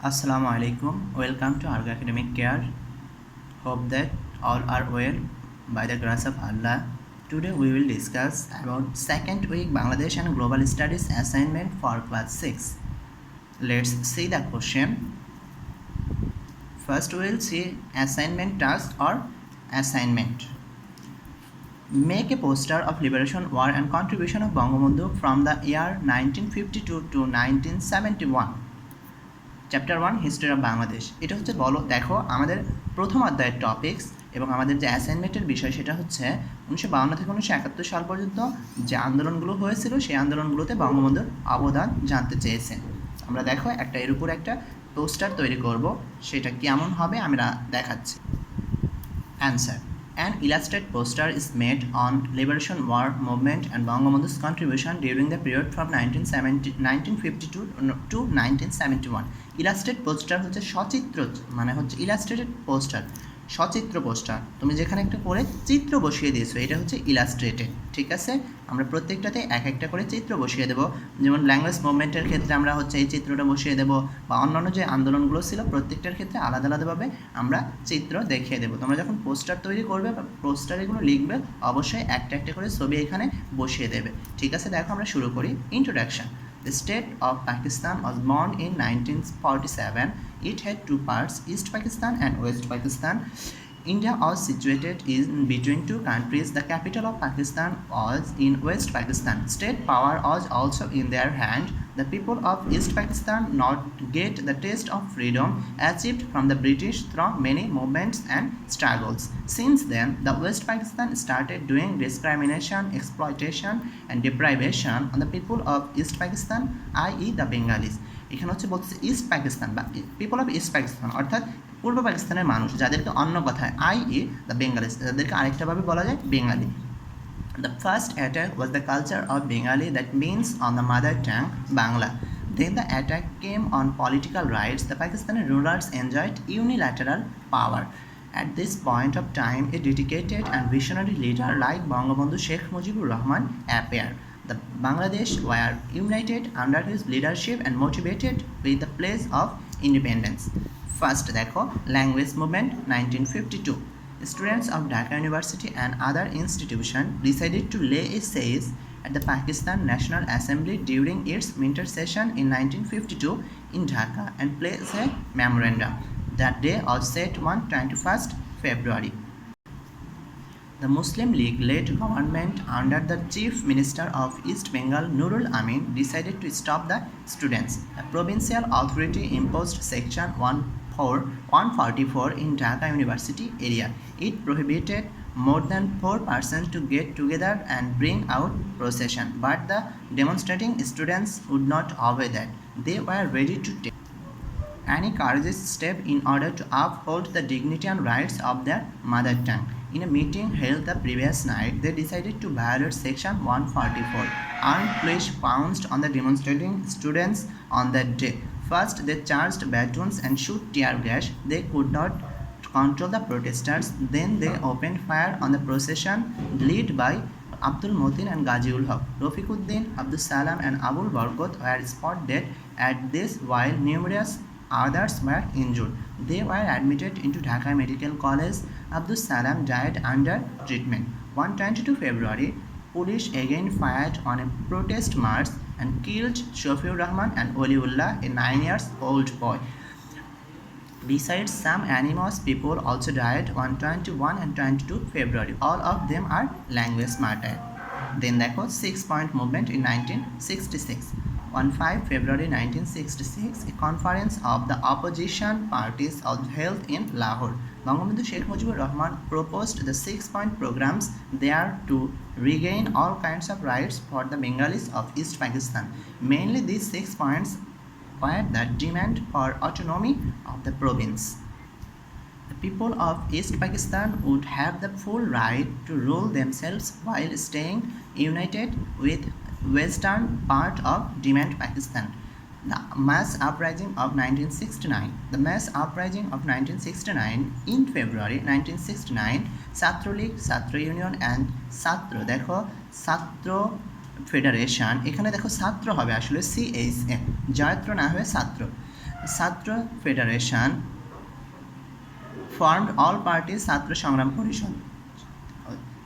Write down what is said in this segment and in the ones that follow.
Assalamu alaikum. Welcome to Argo Academic Care. Hope that all are well by the grace of Allah. Today we will discuss about second week Bangladesh and Global Studies assignment for class 6. Let's see the question. First we will see assignment task or assignment. Make a poster of liberation war and contribution of Bangabandhu from the year 1952 to 1971. Chapter 1 history of Bangladesh. এটা হচ্ছে বলো দেখো আমাদের প্রথম অধ্যায়ের topics এবং আমাদের যে অ্যাসাইনমেন্টের বিষয় সেটা হচ্ছে 1952 থেকে 1971 সাল পর্যন্ত যে আন্দোলনগুলো হয়েছিল সেই আন্দোলনগুলোতে বঙ্গবন্ধুর অবদান জানতে চেয়েছেন। আমরা দেখো এর উপর একটা পোস্টার তৈরি করব, সেটা কেমন হবে আমরা দেখাচ্ছি। Answer: An illustrated poster is made on Liberation War movement and Bangabandhu's contribution during the period from 1952 to 1971. Illustrated poster হচ্ছে সচিত্র, মানে হচ্ছে illustrated poster, সচিত্র পোস্টার। তুমি যেখানে একটা করে চিত্র বসিয়ে দিয়েছো এটা হচ্ছে ইলাস্ট্রেটেড, ঠিক আছে? আমরা প্রত্যেকটাতে একটা করে চিত্র বসিয়ে দেবো। যেমন ল্যাঙ্গুয়েজ মুভমেন্টের ক্ষেত্রে আমরা হচ্ছে এই চিত্রটা বসিয়ে দেবো, বা অন্যান্য যে আন্দোলনগুলো ছিল প্রত্যেকটার ক্ষেত্রে আলাদা আলাদাভাবে আমরা চিত্র দেখিয়ে দেবো। তোমরা যখন পোস্টার তৈরি করবে বা পোস্টার এগুলো লিখবে অবশ্যই একটা করে ছবি এখানে বসিয়ে দেবে, ঠিক আছে? দেখো আমরা শুরু করি। Introduction. The state of Pakistan was born in 1947. It had two parts, East Pakistan and West Pakistan. India was situated in between two countries. The capital of Pakistan was in West Pakistan. State power was also in their hand. The people of East Pakistan not get the taste of freedom achieved from the British through many movements and struggles. Since then, the West Pakistan started doing discrimination, exploitation and deprivation on the people of East Pakistan, i.e. the Bengalis. এখানে হচ্ছে বলছে east Pakistan বা people of east Pakistan, অর্থাৎ পূর্ব পাকিস্তানের মানুষ, যাদেরকে অন্য কথায় i.e. দ্য বেঙ্গালিস, যাদেরকে আরেকটাভাবে বলা যায় Bengali. The first attack was the culture of Bengali, that means on the mother tongue Bangla. Then the attack came on political rights. The Pakistani rulers enjoyed unilateral power. At this point of time, a dedicated and visionary leader like Bangabandhu Sheikh Mujibur Rahman appeared. The Bangladesh were united under his leadership and motivated with the pledge of independence. First দেখো language movement 1952. Students of Dhaka University and other institutions decided to lay a siege at the Pakistan National Assembly during its winter session in 1952 in Dhaka and place a memorandum. That day was set on 21st February. The Muslim League-led government under the Chief Minister of East Bengal Nurul Amin decided to stop the students. The provincial authority imposed Section 144 in Dhaka University area. It prohibited more than 4 persons to get together and bring out procession, but the demonstrating students would not obey that. They were ready to take any courageous step in order to uphold the dignity and rights of their mother tongue. In a meeting held the previous night, they decided to violate Section 144. Armed police pounced on the demonstrating students on that day. First, they charged batons and shoot tear gas. They could not control the protesters. Then they opened fire on the procession led by Abdul Motin and Gajiul Haq. Rafiquddin, Abdul Salam and Abul Barkot were spot dead at this, while numerous others were injured. They were admitted into Dhaka Medical College. Abdul Salam died under treatment. On 22 February, police again fired on a protest march and killed Shafiur Rahman and Oliullah, a 9-year-old boy. Besides, some anonymous people also died on 21 and 22 February. All of them are language martyrs. Then দেখো 6-point movement in 1966. On 5 February 1966, a conference of the opposition parties was held in Lahore. Bangabandhu Sheikh Mujibur Rahman proposed the 6-point programs there to regain all kinds of rights for the Bengalis of East Pakistan. Mainly these 6 points were the demand for autonomy of the province. The people of East Pakistan would have the full right to rule themselves while staying united with western part of demand Pakistan. The mass uprising of 1969. The mass uprising of 1969 in February 1969, Chhatra League, Chhatra Union and Chhatra দেখো Chhatra Federation, এখানে দেখো ছাত্র হবে আসলে CHA, জয়ত্র না হবে ছাত্র। ছাত্র ফেডারেশন ফর্মড অল পার্টি ছাত্র সংগ্রাম পরিষদ।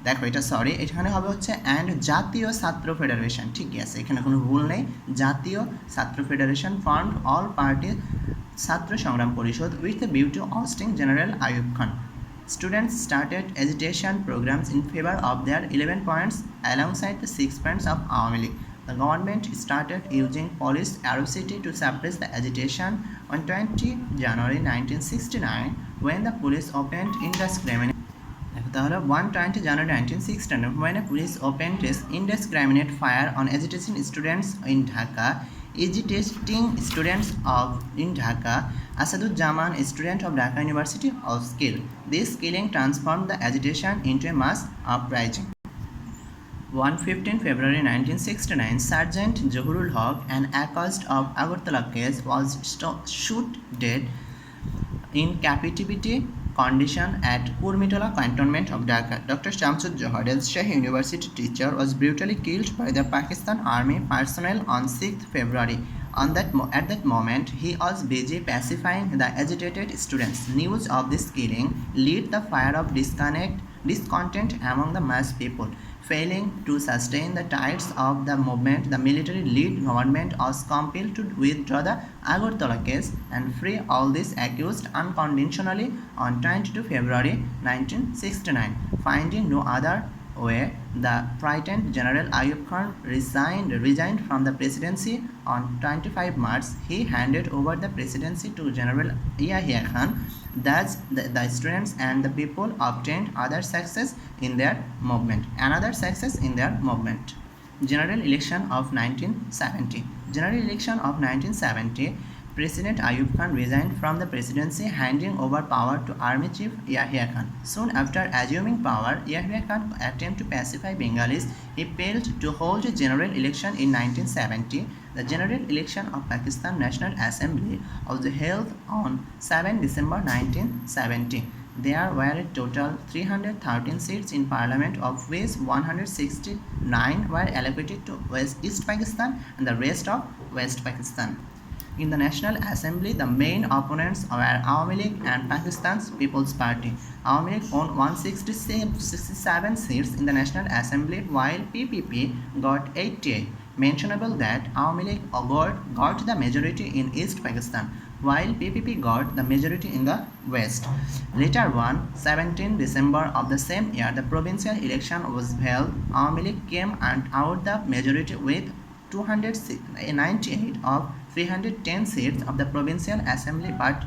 দেখো এটা সরি, এখানে হবে হচ্ছে অ্যান্ড জাতীয় ছাত্র ফেডারেশন, ঠিকই আছে, এখানে কোনো ভুল নেই। জাতীয় ছাত্র ফেডারেশন ফর্মড অল পার্টি ছাত্র সংগ্রাম পরিষদ with the view to ousting General Ayub Khan. Students started agitation programs in favor of their 11 points alongside the 6 points of Awami League. The government started using police atrocity to suppress the agitation on 20 January 1969 when the police opened indiscriminate. তাহলে 120 January 1969 when the police opened indiscriminate fire on agitating students in Dhaka. Agitating students in Dhaka, Asaduzzaman, a student of Dhaka University, was killed. This killing transformed the agitation into a mass uprising. On 15 February 1969, Sergeant Johurul Haq, an accused of Agartala case, was shot dead in captivity condition at Kurmitola cantonment of Dhaka. Dr. Shamsud Johar, a Shahi University teacher, was brutally killed by the Pakistan Army personnel on 6th February. At that moment, he was busy pacifying the agitated students. News of this killing lit the fire of discontent among the mass people. Failing to sustain the tides of the movement, the military-led government was compelled to withdraw the Agartala case and free all these accused unconditionally on 22 February 1969. Finding no other way, the frightened General Ayub Khan resigned from the presidency on 25 March. He handed over the presidency to General Yahya Khan. Thus, the students and the people obtained another success in their movement. General election of 1970. General election of 1970. President Ayub Khan resigned from the presidency, handing over power to Army Chief Yahya Khan. Soon after assuming power, Yahya Khan attempted to pacify Bengalis. He failed to hold a general election in 1970. The general election of Pakistan National Assembly was held on 7 December 1970. There were a total 313 seats in parliament, of which 169 were allocated to East Pakistan and the rest of West Pakistan. In the National Assembly, the main opponents were Awami League and Pakistan's People's Party. Awami League won 167 seats in the National Assembly, while PPP got 88. Mentionable that Awami League got the majority in East Pakistan, while PPP got the majority in the West. Later on, 17 December of the same year, the provincial election was held. Awami League came out the majority with 298 of 310 seats of the provincial assembly, but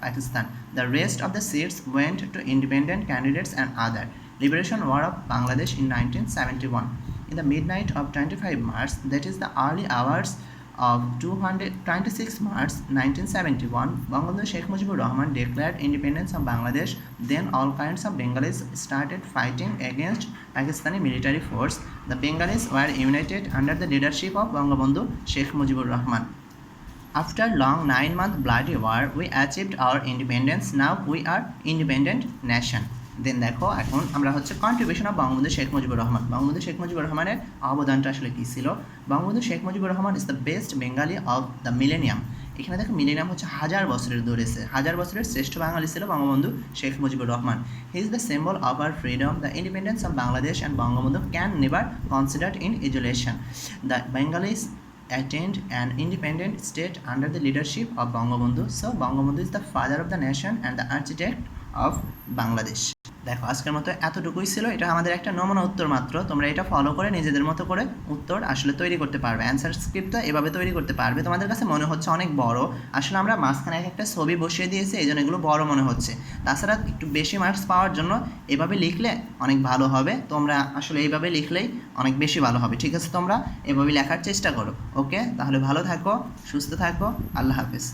Pakistan. The rest of the seats went to independent candidates and other. Liberation War of Bangladesh in 1971. In the midnight of 25 March, that is the early hours of 26 March 1971, Bangladesh Sheikh Mujibur Rahman declared independence of Bangladesh. Then all kinds of Bengalis started fighting against Pakistani military force. The Bengalis were united under the leadership of Bangabandhu Sheikh Mujibur Rahman. After long 9-month bloody war, we achieved our independence. Now we are independent nation. দেন দেখো এখন আমরা হচ্ছে contribution of Bangabandhu Sheikh Mujibur Rahman. Bangabandhu Sheikh Mujibur রহমানের অবদানটা আসলে কী ছিল? Bangabandhu Sheikh Mujibur Rahman is the best Bengali of the millennium. এখানে দেখো millennium হচ্ছে 1000 বছরের ধরেছে, 1000 বছরের শ্রেষ্ঠ বাঙালি ছিল Bangabandhu Sheikh Mujibur Rahman. He is the symbol of our freedom, the independence of Bangladesh and Bangabandhu can never considered in isolation. The Bengalis attained an independent state under the leadership of Bangabandhu. So Bangabandhu is the father of the nation and the architect of Bangladesh. দেখো আজকের মতো এতটুকুই ছিল, এটা আমাদের একটা নমুনা উত্তর মাত্র। তোমরা এটা ফলো করে নিজেদের মতো করে উত্তর আসলে তৈরি করতে পারবে, অ্যান্সার স্ক্রিপ্টটা এভাবে তৈরি করতে পারবে। তোমাদের কাছে মনে হচ্ছে অনেক বড়, আসলে আমরা মাঝখানে একটা ছবি বসিয়ে দিয়েছি, এই জন্য এগুলো বড় মনে হচ্ছে। তাছাড়া একটু বেশি মার্কস পাওয়ার জন্য এভাবে লিখলে অনেক ভালো হবে। তোমরা আসলে এইভাবে লিখলেই অনেক বেশি ভালো হবে, ঠিক আছে? তোমরা এভাবে লেখার চেষ্টা করো। ওকে, তাহলে ভালো থাকো, সুস্থ থাকো, আল্লাহ হাফেজ।